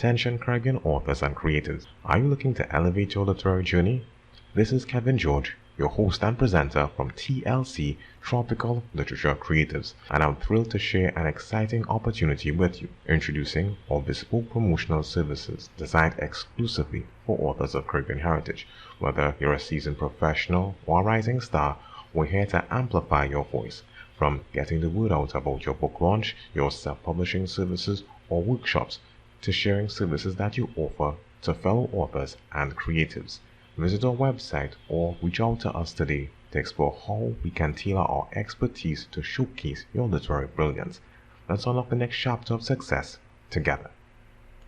Attention Caribbean authors and creators. Are you looking to elevate your literary journey? This is Kevin George, your host and presenter from TLC Tropical Literature Creatives, and I'm thrilled to share an exciting opportunity with you, introducing our bespoke promotional services designed exclusively for authors of Caribbean heritage. Whether you're a seasoned professional or a rising star, we're here to amplify your voice. From getting the word out about your book launch, your self-publishing services, or workshops, to sharing services that you offer to fellow authors and creatives. Visit our website or reach out to us today to explore how we can tailor our expertise to showcase your literary brilliance. Let's unlock the next chapter of success together.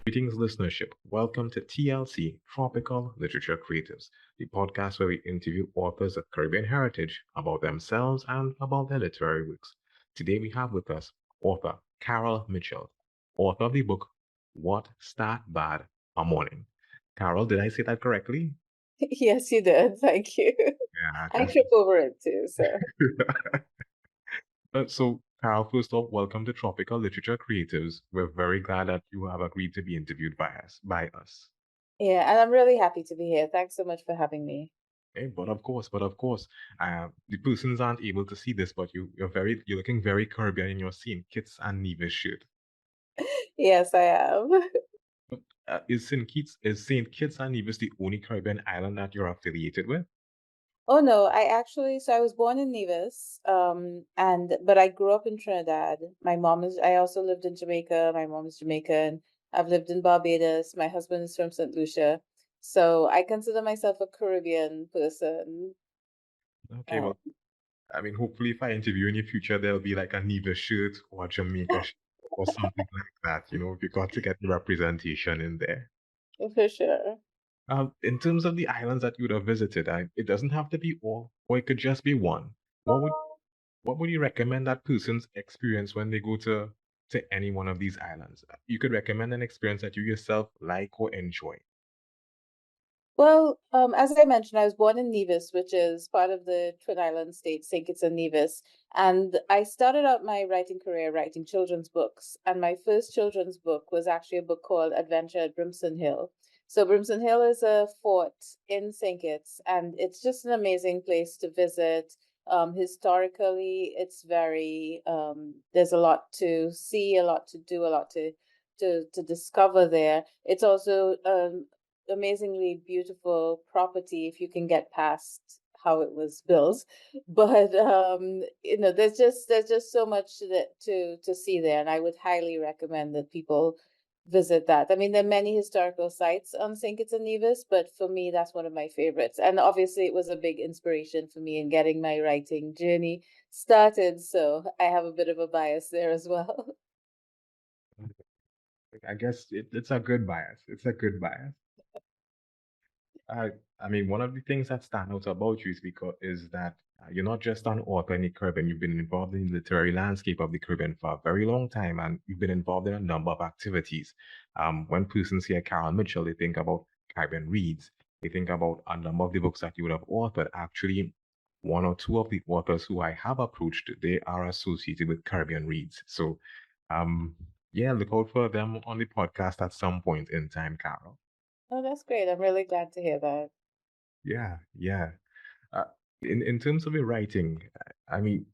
Greetings, listenership. Welcome to TLC Tropical Literature Creatives, the podcast where we interview authors of Caribbean heritage about themselves and about their literary works. Today we have with us author Carol Mitchell, author of the book What Start Bad a Morning. Carol, did I say that correctly? Yes, you did. Thank you. Yeah, I thank trip over it too, so. you. So, Carol, first off, welcome to Tropical Literature Creatives. We're very glad that you have agreed to be interviewed by us. Yeah, and I'm really happy to be here. Thanks so much for having me. Okay, but of course, the persons aren't able to see this, but you're looking very Caribbean in your scene, Kitts and Nevis shirt. Yes, I am. But is Saint Kitts and Nevis the only Caribbean island that you're affiliated with? Oh no, I was born in Nevis, but I grew up in Trinidad. I also lived in Jamaica. My mom is Jamaican. I've lived in Barbados. My husband is from St. Lucia. So I consider myself a Caribbean person. Okay, Um, well, I mean, hopefully, if I interview in the future, there'll be like a Nevis shirt or a Jamaica shirt or something like that. You got to get the representation in there. for sure. In terms of the islands that you would have visited, it doesn't have to be all, or it could just be one. What would what would you recommend that persons experience when they go to any one of these islands? You could recommend an experience that you yourself like or enjoy. Well, as I mentioned, I was born in Nevis, which is part of the Twin Island state, St. Kitts and Nevis. And I started out my writing career writing children's books. And my first children's book was actually a book called Adventure at Brimson Hill. So Brimson Hill is a fort in St. Kitts, and it's just an amazing place to visit. Historically, it's there's a lot to see, a lot to do, a lot to discover there. It's also amazingly beautiful property if you can get past how it was built. But there's just so much to see there, and I would highly recommend that people visit that. I mean, there are many historical sites on St. Kitts and Nevis, but for me, that's one of my favorites. And obviously, it was a big inspiration for me in getting my writing journey started. So I have a bit of a bias there as well. I guess it's a good bias. It's a good bias. I, I mean, one of the things that stand out about you is that you're not just an author in the Caribbean. You've been involved in the literary landscape of the Caribbean for a very long time, and you've been involved in a number of activities. When persons hear Carol Mitchell, they think about Caribbean Reads. They think about a number of the books that you would have authored. Actually, one or two of the authors who I have approached, they are associated with Caribbean Reads. So, um, yeah, look out for them on the podcast at some point in time, Carol. Oh, that's great. I'm really glad to hear that. Yeah, yeah. Uh, in terms of your writing, I mean,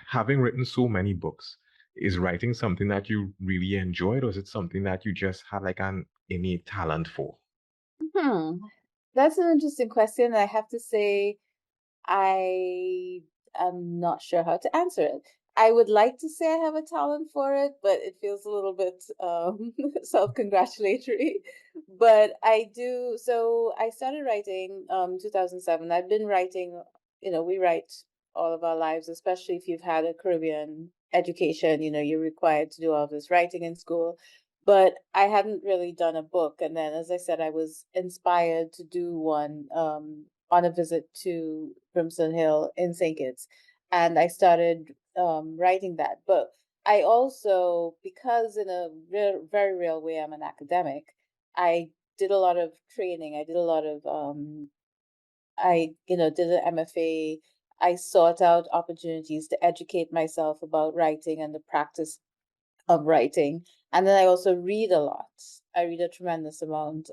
having written so many books, is writing something that you really enjoyed, or is it something that you just had like an innate talent for? Hmm. That's an interesting question. I have to say, I am not sure how to answer it. I would like to say I have a talent for it, but it feels a little bit self-congratulatory. But I do. So I started writing 2007. I've been writing, we write all of our lives, especially if you've had a Caribbean education, you're required to do all this writing in school. But I hadn't really done a book. And then, as I said, I was inspired to do one on a visit to Brimson Hill in St. Kitts, and I started writing that. But I also, because in a very real way, I'm an academic. I did a lot of training. I did a lot of did an MFA. I sought out opportunities to educate myself about writing and the practice of writing. And then I also read a lot. I read a tremendous amount.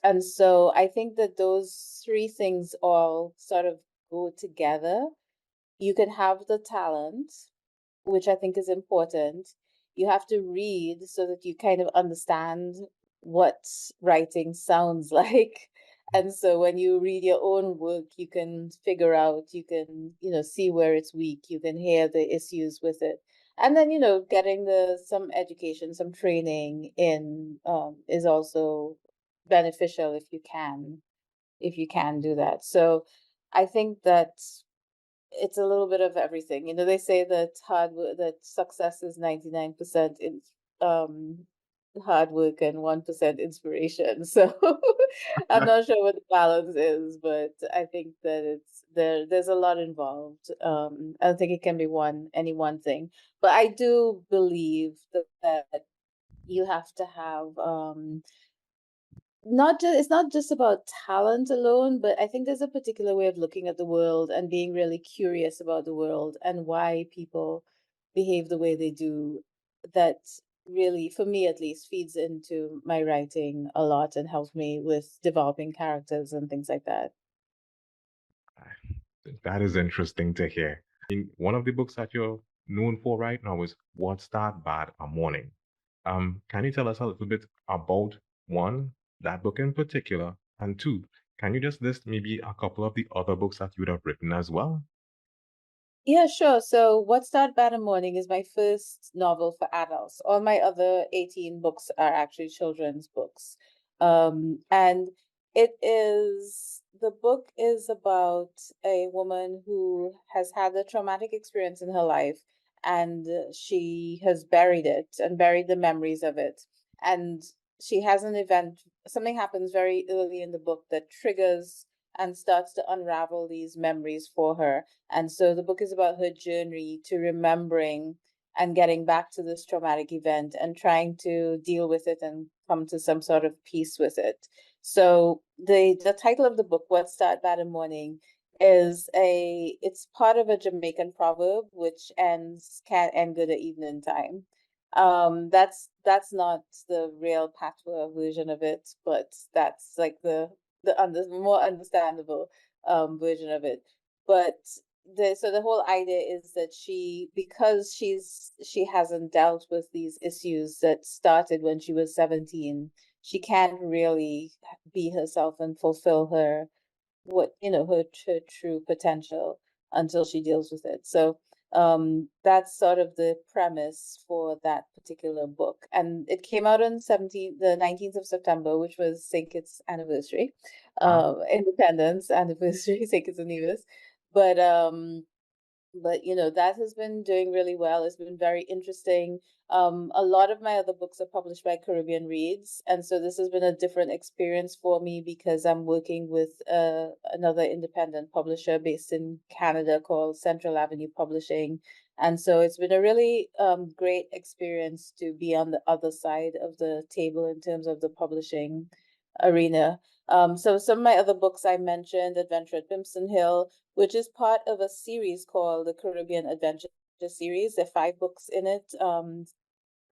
And so I think that those three things all sort of go together. You can have the talent, which I think is important. You have to read so that you kind of understand what writing sounds like. And so when you read your own work, you can figure out, you can, see where it's weak, you can hear the issues with it. And then, getting some education, some training in is also beneficial if you can do that. So I think that it's a little bit of everything. They say that that success is 99% in um hard work and 1% inspiration. So I'm not sure what the balance is, but I think that there's a lot involved. I don't think it can be any one thing. But I do believe that you have to have not just it's not just about talent alone, but I think there's a particular way of looking at the world and being really curious about the world and why people behave the way they do, that really, for me at least, feeds into my writing a lot and helps me with developing characters and things like that. That is interesting to hear. One of the books that you're known for right now is What's That Bad a Morning. Can you tell us a little bit about one, that book in particular, and two, can you just list maybe a couple of the other books that you would have written as well? Yeah, sure. So, What's That Bad Morning is my first novel for adults. All my other 18 books are actually children's books. And the book is about a woman who has had a traumatic experience in her life, and she has buried it and buried the memories of it. And she has an event, something happens very early in the book that triggers and starts to unravel these memories for her. And so the book is about her journey to remembering and getting back to this traumatic event and trying to deal with it and come to some sort of peace with it. So the title of the book, What's That Bad in Morning, it's part of a Jamaican proverb which ends can't end good at evening time. That's not the real patois version of it, but that's like the more understandable version of it. But the whole idea is that because she hasn't dealt with these issues that started when she was 17, she can't really be herself and fulfill her true potential until she deals with it. So that's sort of the premise for that particular book. And it came out on the 19th of September, which was St. Kitts anniversary, Ah, Independence anniversary, St. Kitts and Nevis. But that has been doing really well. It's been very interesting. A lot of my other books are published by Caribbean Reads, and so this has been a different experience for me because I'm working with another independent publisher based in Canada called Central Avenue Publishing. And so it's been a really great experience to be on the other side of the table in terms of the publishing arena. So some of my other books I mentioned, Adventure at Bimson Hill, which is part of a series called the Caribbean Adventure Series. There are 5 books in it.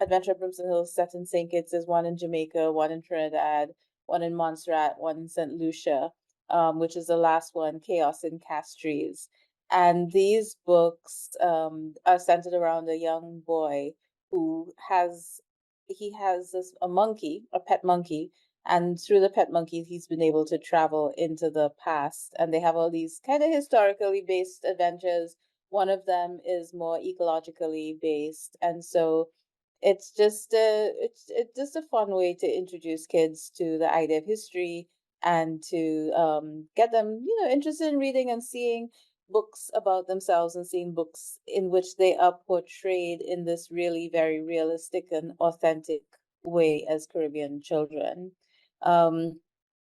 Adventure at Brimson Hill is set in St. Kitts. There's one in Jamaica, one in Trinidad, one in Montserrat, one in St. Lucia, which is the last one, Chaos in Castries. And these books are centered around a young boy who has a monkey, a pet monkey, and through the pet monkey, he's been able to travel into the past. And they have all these kind of historically based adventures. One of them is more ecologically based. And so it's just a fun way to introduce kids to the idea of history and to get them, interested in reading and seeing books about themselves and seeing books in which they are portrayed in this really very realistic and authentic way as Caribbean children. Um,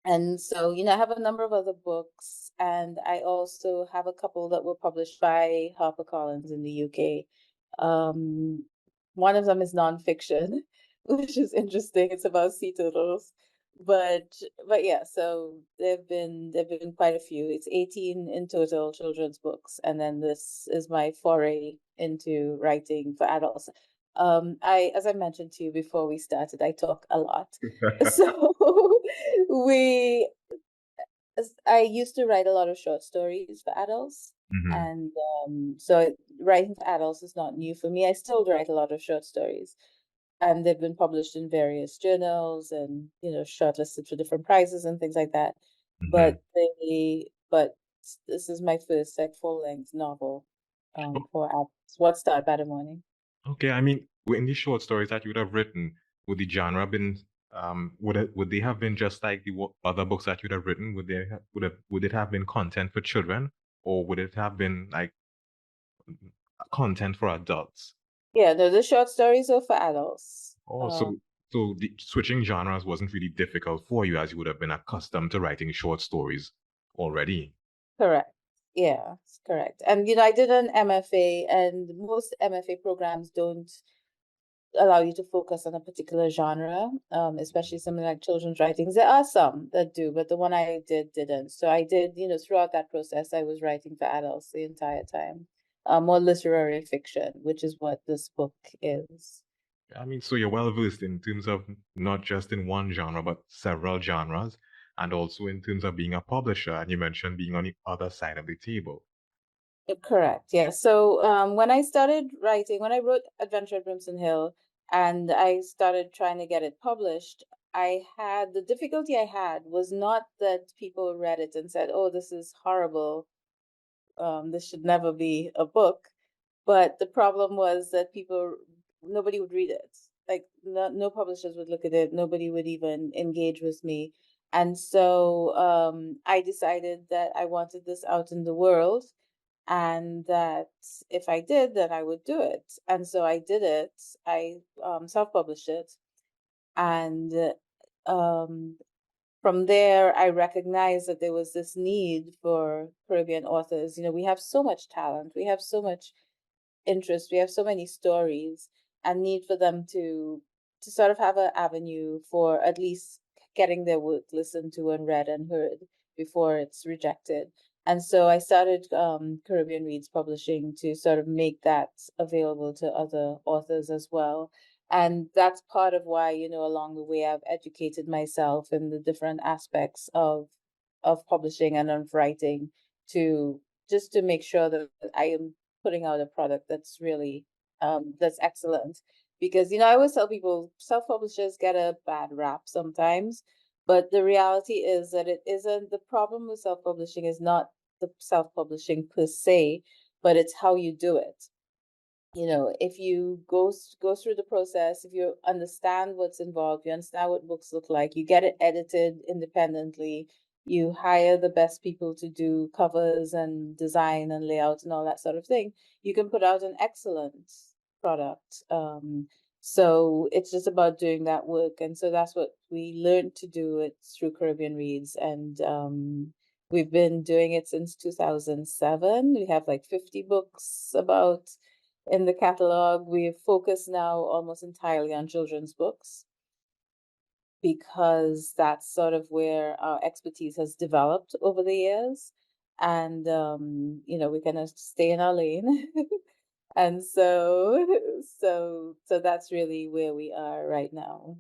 and so, I have a number of other books, and I also have a couple that were published by HarperCollins in the UK. Um, One of them is nonfiction, which is interesting. It's about sea turtles. But but yeah, so there've been quite a few. It's 18 in total children's books, and then this is my foray into writing for adults. As I mentioned to you before we started, I talk a lot. So we, I used to write a lot of short stories for adults, Hmm. and so writing for adults is not new for me. I still write a lot of short stories, and they've been published in various journals and shortlisted for different prizes and things like that. Hmm. But this is my first like full-length novel for adults. What Start by the Morning. Okay, I mean, in these short stories that you would have written, would the genre been would they have been just like the other books that you'd have written? Would it have been content for children, or would it have been like content for adults? Yeah, no, the short stories are for adults. Oh, so the switching genres wasn't really difficult for you as you would have been accustomed to writing short stories already. Correct. Yeah, it's correct. And I did an MFA, and most MFA programs don't allow you to focus on a particular genre, especially something like children's writings. There are some that do, but the one I did didn't. So I did, throughout that process, I was writing for adults the entire time. More literary fiction, which is what this book is. I mean, so you're well versed in terms of not just in one genre, but several genres, and also in terms of being a publisher. And you mentioned being on the other side of the table. Correct. Yeah. So when I started writing, when I wrote Adventure at Brimson Hill and I started trying to get it published, the difficulty I had was not that people read it and said, "Oh, this is horrible. This should never be a book." But the problem was that nobody would read it. Like no publishers would look at it. Nobody would even engage with me. And so I decided that I wanted this out in the world, and that if I did, then I would do it. And so I did it. I self-published it, and um, from there, I recognized that there was this need for Caribbean authors. We have so much talent, we have so much interest, we have so many stories, and need for them to sort of have an avenue for at least getting their work listened to and read and heard before it's rejected. And so I started Caribbean Reads Publishing to sort of make that available to other authors as well. And that's part of why, along the way, I've educated myself in the different aspects of publishing and of writing, to just to make sure that I am putting out a product that's really that's excellent. Because I always tell people self-publishers get a bad rap sometimes, but the reality is that it isn't. The problem with self-publishing is not the self-publishing per se, but it's how you do it. If you go through the process, if you understand what's involved, you understand what books look like, you get it edited independently, you hire the best people to do covers and design and layout and all that sort of thing, you can put out an excellent product. So it's just about doing that work. And so that's what we learned to do it through Caribbean Reads. And we've been doing it since 2007. We have like 50 books about in the catalog. We focus now almost entirely on children's books because that's sort of where our expertise has developed over the years. And we kind of stay in our lane. And so that's really where we are right now.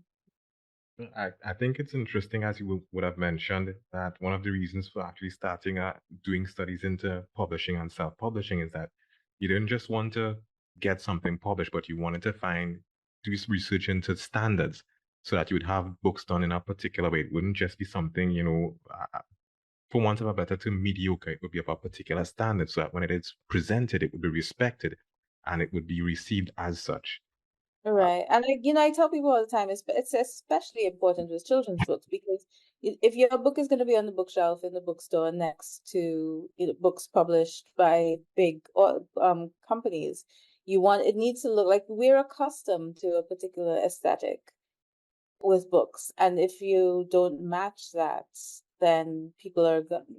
I think it's interesting, as you would have mentioned, that one of the reasons for actually starting doing studies into publishing and self-publishing is that you didn't just want to get something published, but you wanted to do research into standards so that you would have books done in a particular way. It wouldn't just be something, for want of a better term, mediocre. It would be of a particular standard so that when it is presented, it would be respected and it would be received as such. Right. And I tell people all the time, it's especially important with children's books because if your book is going to be on the bookshelf in the bookstore next to books published by big companies, it needs to look like we're accustomed to a particular aesthetic with books. And if you don't match that, then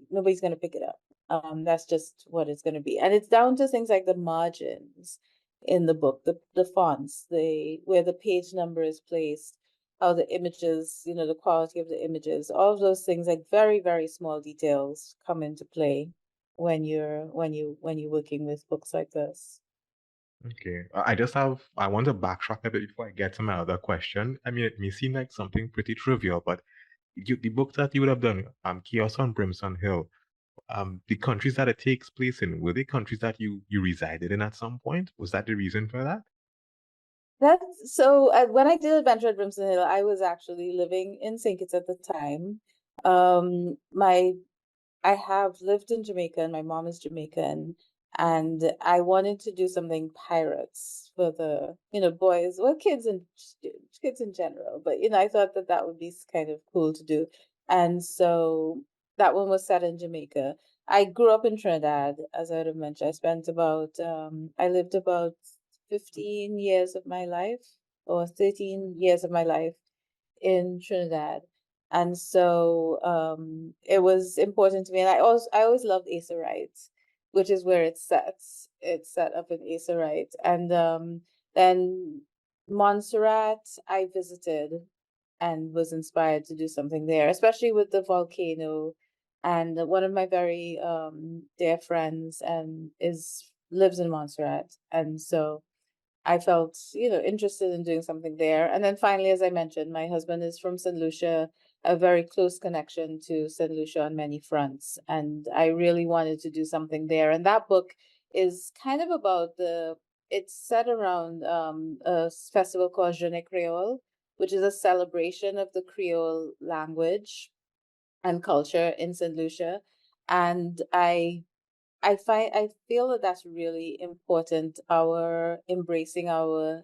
nobody's going to pick it up. That's just what it's going to be. And it's down to things like the margins in the book, the fonts, where the page number is placed, how the images, the quality of the images, all of those things, like very, very small details come into play when you're working with books like this. Okay. I want to backtrack a bit before I get to my other question. I mean, it may seem like something pretty trivial, but the book that you would have done, Chaos on Brimson Hill, the countries that it takes place in, were they countries that you resided in at some point? Was that the reason for that? That's so when I did Adventure at Brimson Hill, I was actually living in St. Kitts at the time. My I have lived in Jamaica and my mom is Jamaican, and I wanted to do something pirates for the, boys, well, kids in general, but I thought that that would be kind of cool to do. And so that one was set in Jamaica. I grew up in Trinidad, as I would have mentioned. I lived about 15 years of my life or 13 years of my life in Trinidad. And so it was important to me. And I always loved Aserite, which is where it's set. It's set up in Aserite. And then Montserrat, I visited and was inspired to do something there, especially with the volcano. And one of my very dear friends and is lives in Montserrat. And so I felt, interested in doing something there. And then finally, as I mentioned, my husband is from St. Lucia, a very close connection to St. Lucia on many fronts. And I really wanted to do something there. And that book is kind of it's set around a festival called Jeune Creole, which is a celebration of the Creole language and culture in St. Lucia. And I feel that that's really important, our embracing our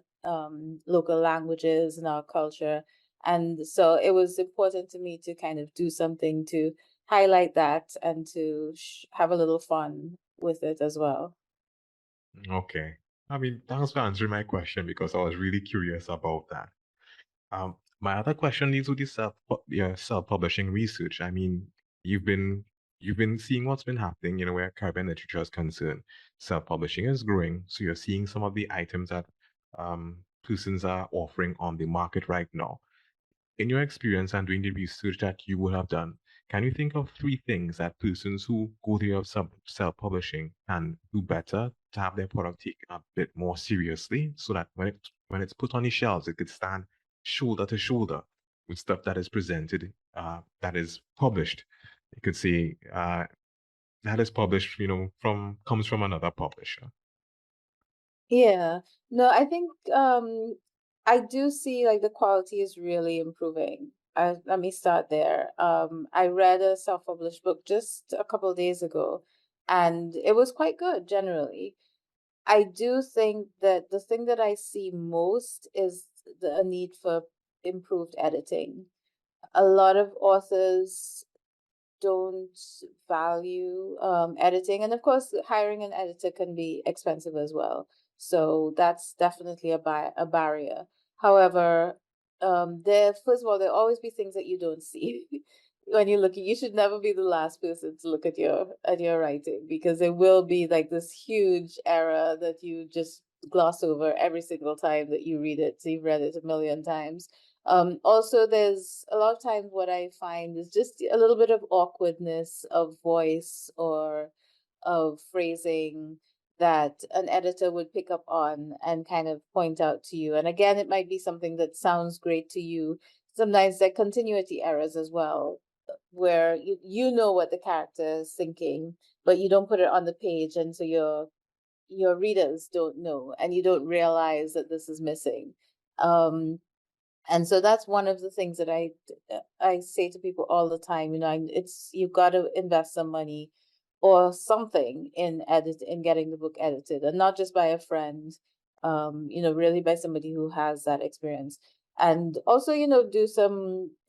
local languages and our culture. And so it was important to me to kind of do something to highlight that and to have a little fun with it as well. Okay. I mean, thanks for answering my question because I was really curious about that. My other question is with the self-publishing research. I mean, you've been you've been seeing what's been happening, where Caribbean literature is concerned. Self-publishing is growing, so you're seeing some of the items that persons are offering on the market right now. In your experience and doing the research that you would have done, can you think of three things that persons who go the route of self-publishing can do better to have their product taken a bit more seriously so that when it's put on the shelves, it could stand shoulder to shoulder with stuff that is presented, that is published. You could say that is published, from comes from another publisher. Yeah. No, I think I do see like the quality is really improving. Let me start there. I read a self-published book just a couple of days ago, and it was quite good generally. I do think that the thing that I see most is a need for improved editing. A lot of authors don't value editing. And of course, hiring an editor can be expensive as well. So that's definitely a barrier. However, first of all, there'll always be things that you don't see when you're looking. You should never be the last person to look at your writing because there will be like this huge error that you just gloss over every single time that you read it. So you've read it a million times. Also, there's a lot of times what I find is just a little bit of awkwardness of voice or of phrasing that an editor would pick up on and kind of point out to you. And again, it might be something that sounds great to you. Sometimes there are continuity errors as well, where you know what the character is thinking, but you don't put it on the page, and so your readers don't know, and you don't realize that this is missing. Um, and so that's one of the things that I say to people all the time. It's you've got to invest some money or something in getting the book edited, and not just by a friend. Really by somebody who has that experience. And also,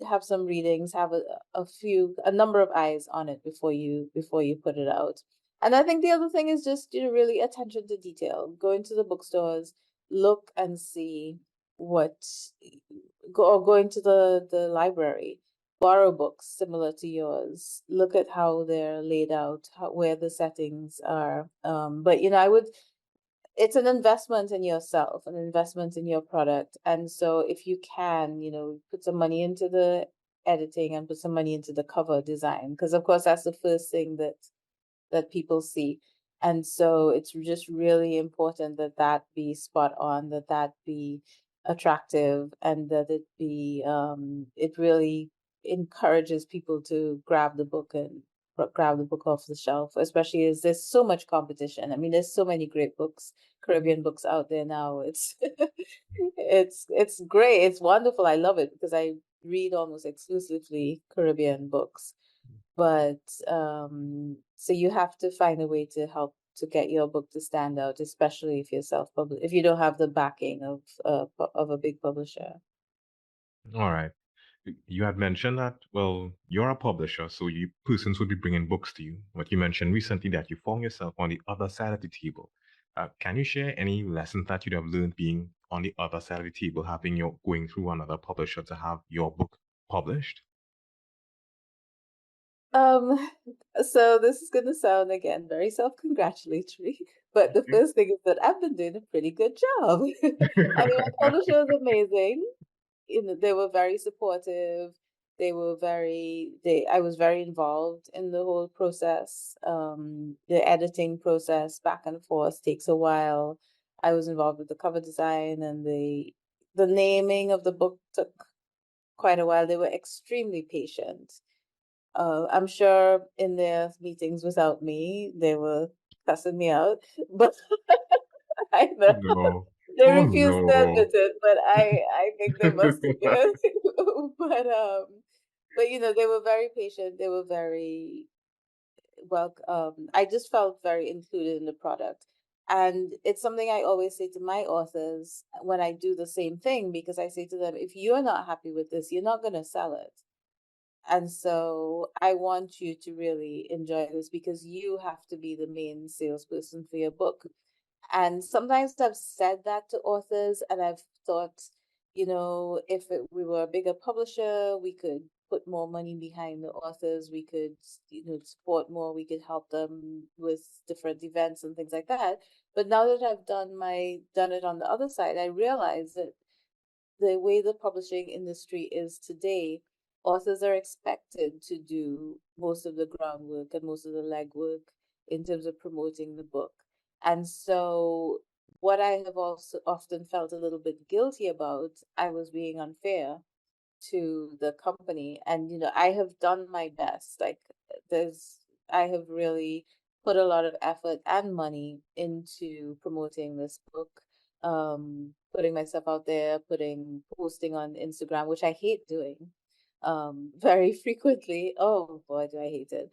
have some readings, have a number of eyes on it before you put it out. And I think the other thing is just, really attention to detail. Go into the bookstores, look and see what go into the library, borrow books similar to yours, look at how they're laid out, where the settings are. But I would it's an investment in yourself, an investment in your product. And so if you can, put some money into the editing and put some money into the cover design, because of course that's the first thing that people see. And so it's just really important that that be spot on, that that be attractive, and that it be it really encourages people to grab the book and grab the book off the shelf, especially as there's so much competition. I mean, there's so many great books, Caribbean books out there now. It's it's great. It's wonderful. I love it because I read almost exclusively Caribbean books. But so you have to find a way to help to get your book to stand out, especially if you're self-published, if you don't have the backing of a big publisher. All right. You had mentioned that, well, you're a publisher, so you persons would be bringing books to you. But you mentioned recently that you found yourself on the other side of the table. Can you share any lessons that you'd have learned being on the other side of the table, having your going through another publisher to have your book published? Um, so this is gonna sound again very self-congratulatory, but the Okay. first thing is that I've been doing a pretty good job. I mean, my publisher is amazing. They were very supportive. I was very involved in the whole process. The editing process back and forth takes a while. I was involved with the cover design, and the naming of the book took quite a while. They were extremely patient. I'm sure in their meetings without me, they were cussing me out, but I know No. they Oh refused to admit no. it, but I think they must have been. But they were very patient. They were very welcome. I just felt very included in the product. And it's something I always say to my authors when I do the same thing, because I say to them, if you're not happy with this, you're not going to sell it. And so I want you to really enjoy this because you have to be the main salesperson for your book. And sometimes I've said that to authors, and I've thought, if we were a bigger publisher, we could put more money behind the authors, we could, support more, we could help them with different events and things like that. But now that I've done it on the other side, I realize that the way the publishing industry is today, authors are expected to do most of the groundwork and most of the legwork in terms of promoting the book. And so, what I have also often felt a little bit guilty about, I was being unfair to the company. And I have done my best. Like, there's I have really put a lot of effort and money into promoting this book, putting myself out there, posting on Instagram, which I hate doing very frequently. Oh boy, do I hate it.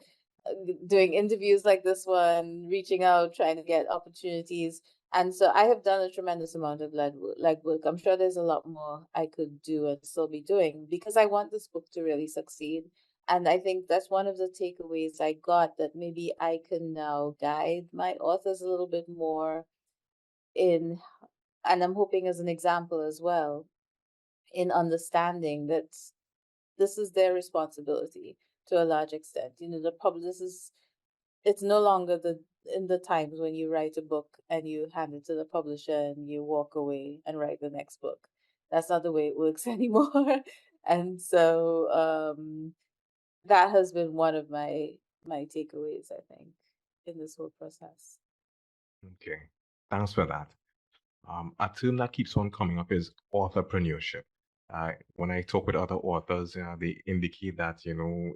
Doing interviews like this one, reaching out, trying to get opportunities. And so I have done a tremendous amount of legwork. I'm sure there's a lot more I could do and still be doing because I want this book to really succeed. And I think that's one of the takeaways I got, that maybe I can now guide my authors a little bit more in, and I'm hoping as an example as well, in understanding that this is their responsibility to a large extent. It's no longer in the times when you write a book and you hand it to the publisher and you walk away and write the next book. That's not the way it works anymore. And so that has been one of my takeaways, I think, in this whole process. Okay. Thanks for that. A term that keeps on coming up is authorpreneurship. When I talk with other authors, they indicate that,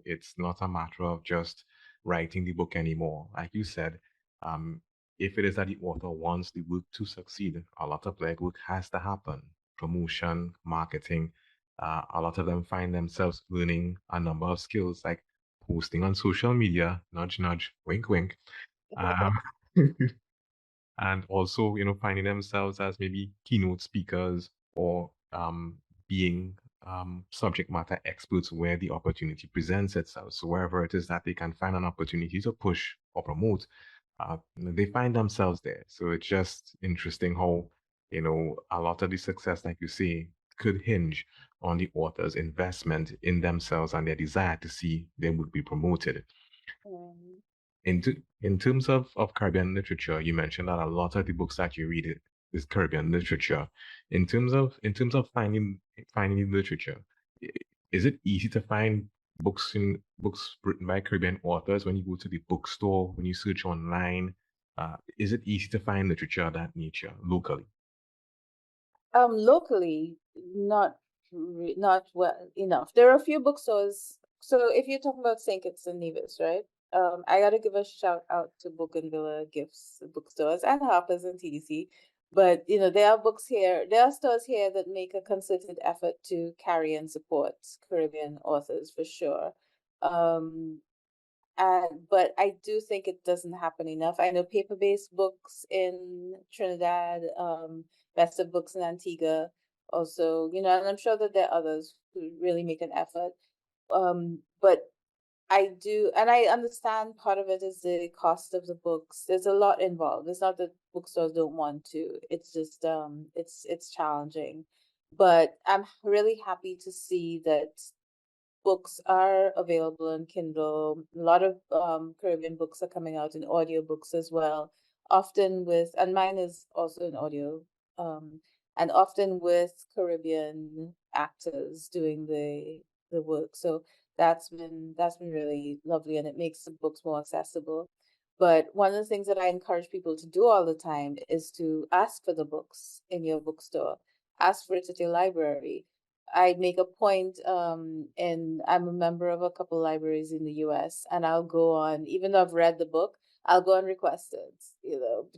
it's not a matter of just writing the book anymore. Like you said, um, if it is that the author wants the book to succeed, a lot of legwork has to happen. Promotion, marketing. A lot of them find themselves learning a number of skills like posting on social media, nudge, nudge, wink, wink. Um, and also finding themselves as maybe keynote speakers or being subject matter experts where the opportunity presents itself. So wherever it is that they can find an opportunity to push or promote, they find themselves there. So it's just interesting how a lot of the success, like you say, could hinge on the author's investment in themselves and their desire to see their book be promoted. Um, In terms of Caribbean literature, you mentioned that a lot of the books that you read is Caribbean literature. In terms of finding literature, is it easy to find books written by Caribbean authors when you go to the bookstore, when you search online? Is it easy to find literature of that nature locally? Locally, not well enough. There are a few bookstores. So if you're talking about St. Kitts and Nevis, right? I gotta give a shout out to Bougainvillea Gifts bookstores and Harper's and TDC. But there are books here, there are stores here that make a concerted effort to carry and support Caribbean authors for sure. Um, but I do think it doesn't happen enough. I know paper-based books in Trinidad, Best of Books in Antigua, also, and I'm sure that there are others who really make an effort. But I do, and I understand part of it is the cost of the books. There's a lot involved. It's not that bookstores don't want to. It's just it's challenging. But I'm really happy to see that books are available on Kindle. A lot of Caribbean books are coming out in audiobooks as well, often and mine is also an audio, um, and often with Caribbean actors doing the work. So that's been really lovely, and it makes the books more accessible. But one of the things that I encourage people to do all the time is to ask for the books in your bookstore, ask for it at your library. I make a point, and I'm a member of a couple libraries in the US, and I'll go on, even though I've read the book, I'll go and request it,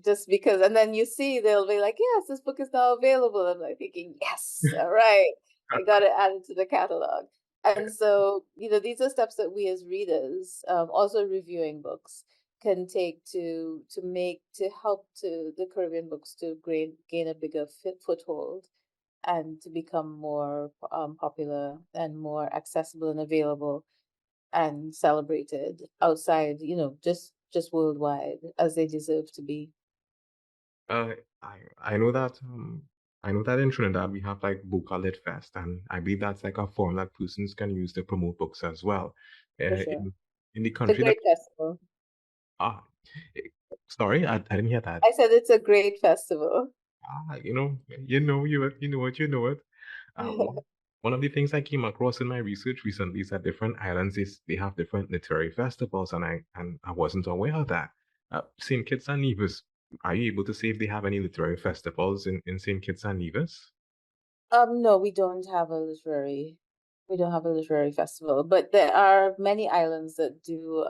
just because, and then you see they'll be like, yes, this book is now available. I'm like thinking, yes, all right, I got to add it to the catalog. And so, these are steps that we as readers, also reviewing books, can take to help to the Caribbean books to gain a bigger foothold and to become more popular and more accessible and available and celebrated outside, just worldwide as they deserve to be. Uh, I know that I know that in Trinidad we have like Boca Lit Fest, and I believe that's like a forum that persons can use to promote books as well. For sure. In the It's a country that great festival. ah, eh, sorry, I didn't hear that. I said it's a great festival. You know it. One of the things I came across in my research recently is that different islands they have different literary festivals, and I wasn't aware of that. St. Kitts and Nevis, are you able to say if they have any literary festivals in St. Kitts and Nevis? No, we don't have a literary festival, but there are many islands that do.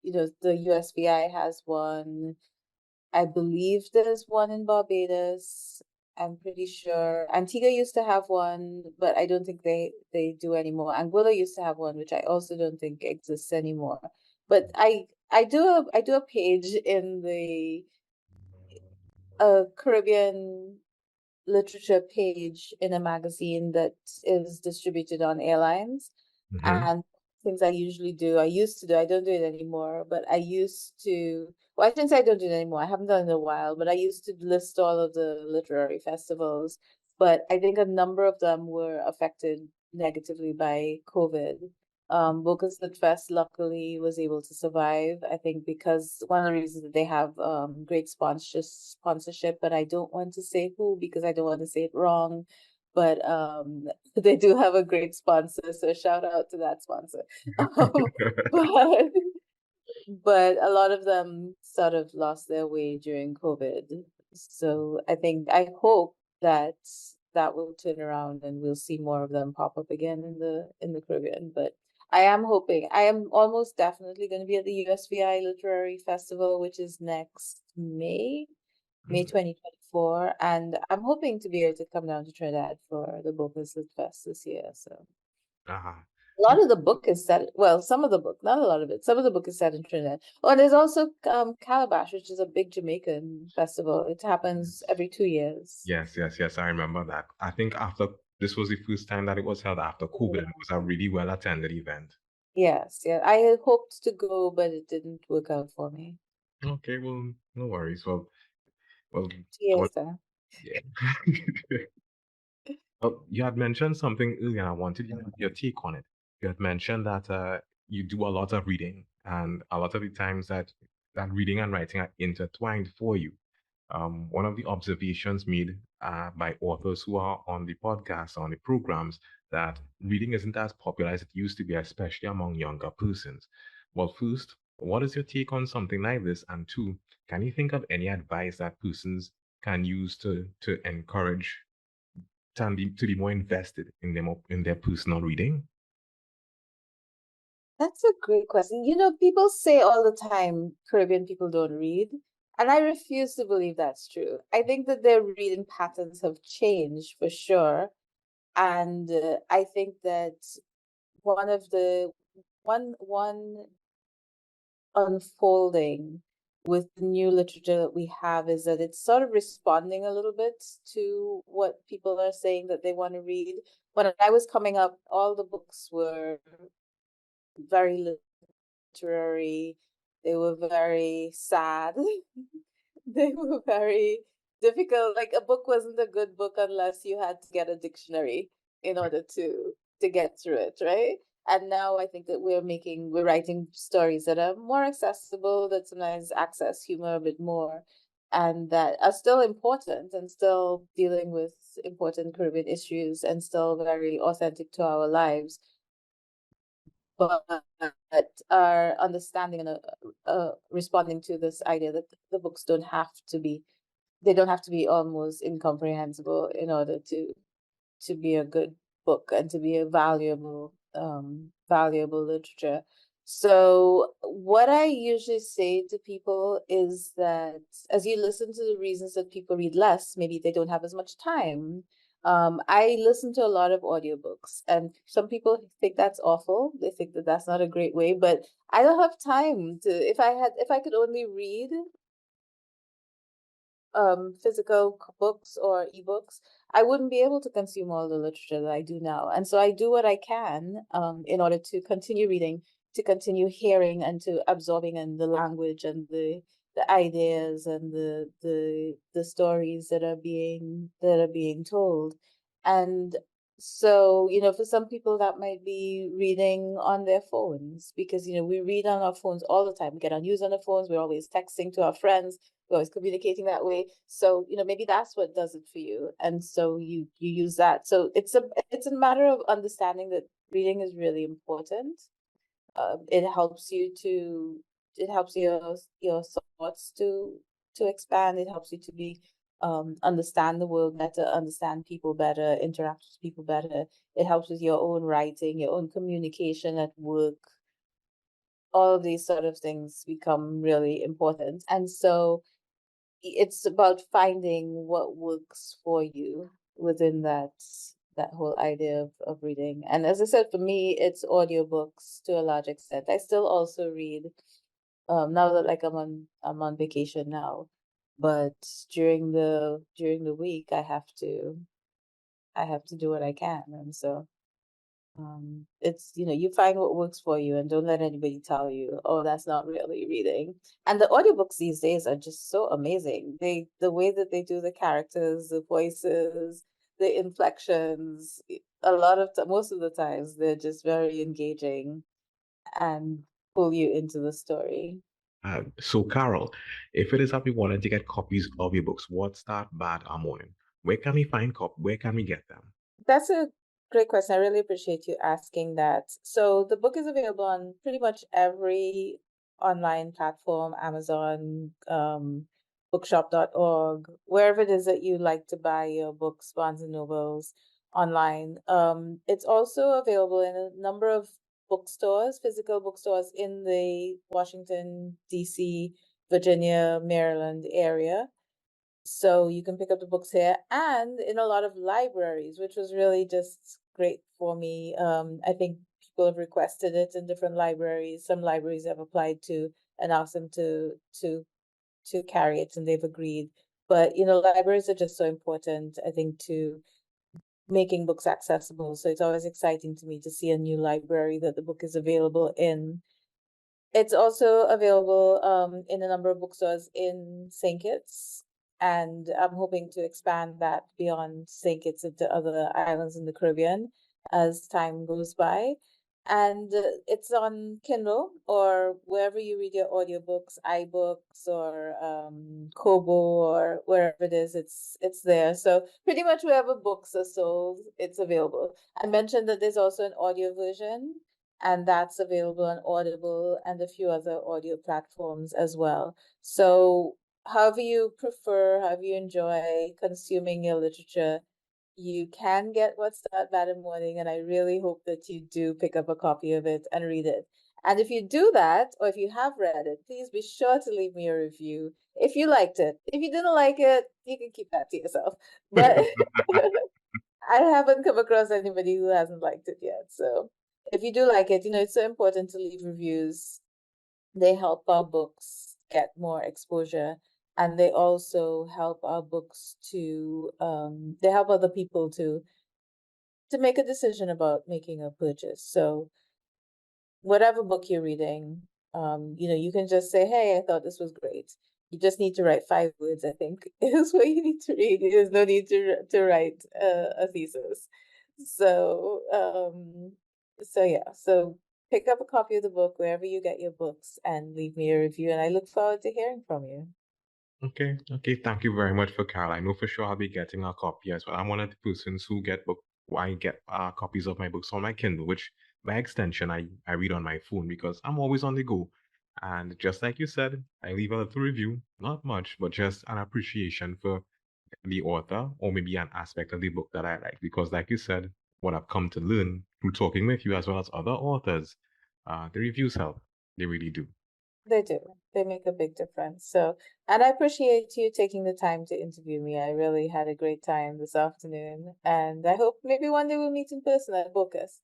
The USVI has one. I believe there's one in Barbados. I'm pretty sure. Antigua used to have one, but I don't think they do anymore. Anguilla used to have one, which I also don't think exists anymore. But I do a page in the Caribbean literature page in a magazine that is distributed on airlines. Mm-hmm. And things I used to do, I don't do it anymore, but I used to, well, I shouldn't say I don't do it anymore. I haven't done it in a while, but I used to list all of the literary festivals. But I think a number of them were affected negatively by COVID. Boca Lit Fest luckily was able to survive. I think because one of the reasons that they have great sponsorship, but I don't want to say who because I don't want to say it wrong. But they do have a great sponsor, so shout out to that sponsor. But a lot of them sort of lost their way during COVID. So I hope that that will turn around and we'll see more of them pop up again in the Caribbean. But I am almost definitely going to be at the USVI Literary Festival, which is next May 2024, and I'm hoping to be able to come down to Trinidad for the Boca Lit Fest this year. So Uh-huh. a lot of the book is set, well, some of the book, not a lot of it. Some of the book is set in Trinidad. Oh, and there's also Calabash, which is a big Jamaican festival. It happens every 2 years. Yes, I remember that. I think after this was the first time that it was held after COVID, and it was a really well attended event. Yes, yeah. I had hoped to go, but it didn't work out for me. Okay, well, no worries. Well, I Yes, was, yeah. Well, you had mentioned something earlier, and I wanted your take on it. You had mentioned that you do a lot of reading, and a lot of the times that reading and writing are intertwined for you. One of the observations made by authors who are on the podcast, on the programs, that reading isn't as popular as it used to be, especially among younger persons. Well, first, What is your take on something like this? And two, can you think of any advice that persons can use to encourage to be more invested in them in their personal reading? That's a great question. You know, people say all the time Caribbean people don't read, and I refuse to believe that's true. I think that their reading patterns have changed for sure, and I think that one of the one unfolding with the new literature that we have is that it's sort of responding a little bit to what people are saying that they want to read. When I was coming up, all the books were very literary. They were very sad. They were very difficult. Like a book wasn't a good book unless you had to get a dictionary in order to get through it, right? And now I think that we're writing stories that are more accessible, that sometimes access humor a bit more, and that are still important and still dealing with important Caribbean issues and still very authentic to our lives, but are understanding and responding to this idea that the books don't have to be they don't have to be almost incomprehensible in order to be a good book and to be a valuable literature. So what I usually say to people is that as you listen to the reasons that people read less, maybe they don't have as much time. I listen to a lot of audiobooks, and some people think that's awful. They think that that's not a great way, but I don't have time to, if I could only read physical books or ebooks, I wouldn't be able to consume all the literature that I do now. And so I do what I can in order to continue reading, to continue hearing, and to absorbing in the language and the ideas and the stories that are being told. And so, you know, for some people that might be reading on their phones because, you know, we read on our phones all the time. We get our news on the phones. We're always texting to our friends. We're always communicating that way. So, you know, maybe that's what does it for you. And so you use that. So it's a matter of understanding that reading is really important. It helps you to it helps your thoughts to expand. It helps you to be understand the world better, understand people better, interact with people better. It helps with your own writing, your own communication at work. All of these sort of things become really important. And so it's about finding what works for you within that whole idea of reading. And as I said, for me, it's audiobooks to a large extent. I still also read now that like I'm on vacation now, but during the week I have to do what I can. And so it's, you know, you find what works for you and don't let anybody tell you, oh, that's not really reading. And the audiobooks these days are just so amazing. The way that they do the characters, the voices, the inflections, most of the times they're just very engaging and pull you into the story. So, Carol, if it is that we wanted to get copies of your books, what's that bad morning? Where can we get them? That's a great question. I really appreciate you asking that. So the book is available on pretty much every online platform, Amazon, bookshop.org, wherever it is that you like to buy your books, Barnes and Nobles online. It's also available in a number of bookstores, physical bookstores in the Washington, D.C., Virginia, Maryland area. So you can pick up the books here and in a lot of libraries, which was really just great for me. I think people have requested it in different libraries. Some libraries have applied to and asked them to carry it, and they've agreed. But you know, libraries are just so important, I think, to making books accessible. So it's always exciting to me to see a new library that the book is available in. It's also available in a number of bookstores in St. Kitts, and I'm hoping to expand that beyond St. Kitts into other islands in the Caribbean as time goes by. And it's on Kindle or wherever you read your audiobooks, iBooks or Kobo or wherever it is, it's there. So pretty much wherever books are sold, it's available. I mentioned that there's also an audio version and that's available on Audible and a few other audio platforms as well. So, however you prefer, however you enjoy consuming your literature, you can get What's That Bad in Morning, and I really hope that you do pick up a copy of it and read it. And if you do that, or if you have read it, please be sure to leave me a review if you liked it. If you didn't like it, you can keep that to yourself. But I haven't come across anybody who hasn't liked it yet. So if you do like it, it's so important to leave reviews. They help our books get more exposure, and they also help our books to they help other people to make a decision about making a purchase. So whatever book you're reading, you can just say, "Hey, I thought this was great." You just need to write 5 words, I think, is what you need to read. There's no need to write a thesis. So, so yeah, so pick up a copy of the book wherever you get your books and leave me a review. And I look forward to hearing from you. Okay. Thank you very much for Carol. I know for sure I'll be getting a copy as well. I'm one of the persons who I get copies of my books on my Kindle, which by extension I read on my phone because I'm always on the go. And just like you said, I leave a little review, not much, but just an appreciation for the author or maybe an aspect of the book that I like. Because like you said, what I've come to learn through talking with you as well as other authors, the reviews help. They really do. They do. They make a big difference. So, and I appreciate you taking the time to interview me. I really had a great time this afternoon, and I hope maybe one day we'll meet in person at Bocas.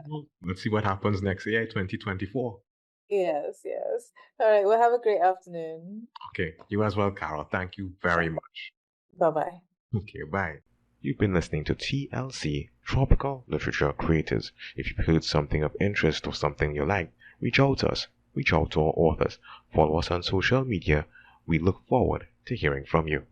Well, let's see what happens next year, 2024. Yes, yes. All right. Well, have a great afternoon. Okay, you as well, Carol. Thank you very much. Bye-bye. Okay, bye. You've been listening to TLC, Tropical Literature Creators. If you've heard something of interest or something you like, reach out to us. Reach out to our authors. Follow us on social media. We look forward to hearing from you.